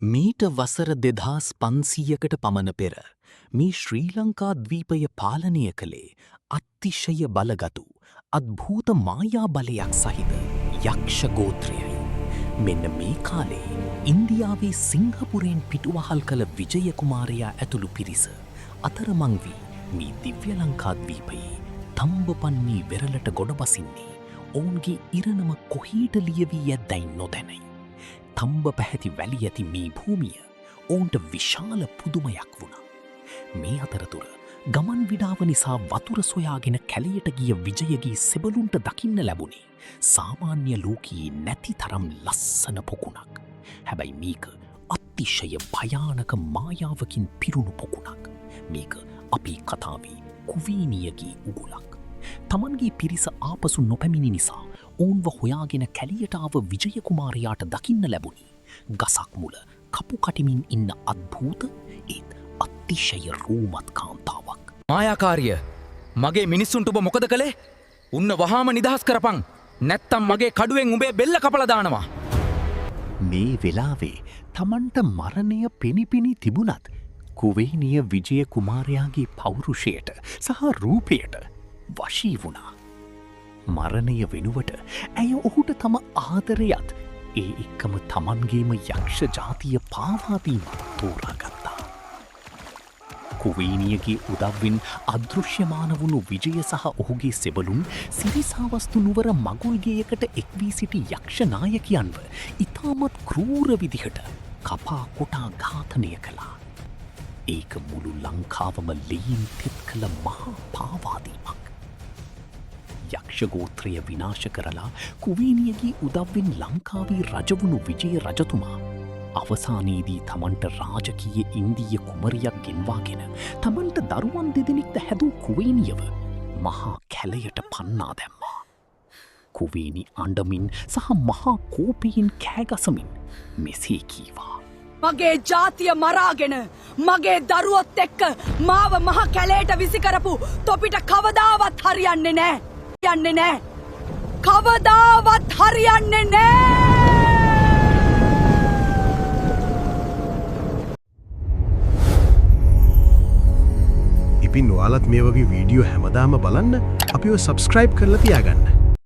මීට වසර 2500කට පමණ පෙර මේ ශ්‍රී ලංකා ද්වීපය පාලනය කළේ අතිශය බලගතු අද්භූත මායා බලයක් සහිත යක්ෂ ගෝත්‍රයයි. මෙන්න මේ කාලේ ඉන්දියාවේ සිංහපුරයෙන් පිටුවහල් කළ විජය කුමාරයා ඇතුළු පිරිස අතරමං වී මේ දිව්‍ය ලංකා ද්වීපයේ තම්බපන්නී වෙරළට ගොඩ බසින්නේ ඔවුන්ගේ ඉරණම කොහේට ලියවී යැද්දැයි නොදැනයි. තම්බ පැහැති වැලි ඇති මේ භූමිය ඔවුන්ට විශාල පුදුමයක් වුණා. මේ අතරතුර ගමන් විඩාව නිසා වතුර සොයාගෙන කැලියට ගිය විජයගේ සෙබළුන්ට දකින්න ලැබුණේ සාමාන්‍ය ලෝකයේ නැති තරම් ලස්සන පොකුණක්. හැබැයි මේක අතිශය භයානක මායාවකින් පිරුණු පොකුණක්. මේක අපේ කතාවේ කුවේනියගේ උගුලක්. තමන්ගේ පිරිස ආපසු නොපැමිණි නිසා ඔවුන්ව හොයාගෙන කැලියට ආව විජය කුමාරයාට දකින්න ලැබුණි ගසක් මුල කපු කටිමින් ඉන්න අද්භූත ඒත් අතිශය රූමත් කාන්තාවක්. මායාකාරිය, මගේ මිනිස්සුන්ට ඔබ මොකද කළේ? උන්න වහාම නිදහස් කරපන්. නැත්තම් මගේ කඩුවෙන් උඹේ බෙල්ල කපලා දානවා. මේ වෙලාවේ තමන්ට මරණය පෙනිපිනි තිබුණත් කුවේනිය විජය කුමාරයාගේ පෞරුෂයට සහ රූපයට වශී වුණා. මරණය වෙනුවට ඇය ඔහුට තම ආදරයත් ඒ එක්කම තමන්ගේම යක්ෂ ජාතිය පාවාදීම තෝරාගත්තා. කුවේනියගේ උදව්වෙන් අදෘශ්‍යමාන වුණු විජය සහ ඔහුගේ සෙබළුන් සිරිසාවස්තු නුවර මගුල්ගේයකට එක්වී සිටි යක්ෂ නායකයන්ව ඉතාමත් ක්‍රූර විදිහට කපා කොටා ඝාතනය කළා. ඒක මුළු ලංකාවම ලෙයින් තෙත් කළ මහා පාවාදීමක්. යක්ෂගෝත්‍රය විනාශ කරලා කුවේනියගේ උදව්වෙන් ලංකාවේ රජවුණු විජය රජතුමා අවසානයේදී තමන්ට රාජකීය ඉන්දීය කුමරියක් ගෙන්වාගෙන තමන්ට දරුවන් දෙදෙනෙක්ද හැදූ කුවේනියව මහා කැලයට පන්නා දැම්මා. කුවේනි අඬමින් සහ මහා කෝපයෙන් කෑගසමින් මෙසේ කීවා. මගේ ජාතිය මරාගෙන මගේ දරුවොත් එක්ක මාව මහ කැලේට විසිකරපු තොපිට කවදාවත් හරියන්නේ නෑ. යන්නේ නෑ. කවදාවත් හරියන්නේ නෑ. ඉතින් ඔයාලත් මේ වගේ වීඩියෝ හැමදාම බලන්න අපිව සබස්ක්‍රයිබ් කරලා තියාගන්න.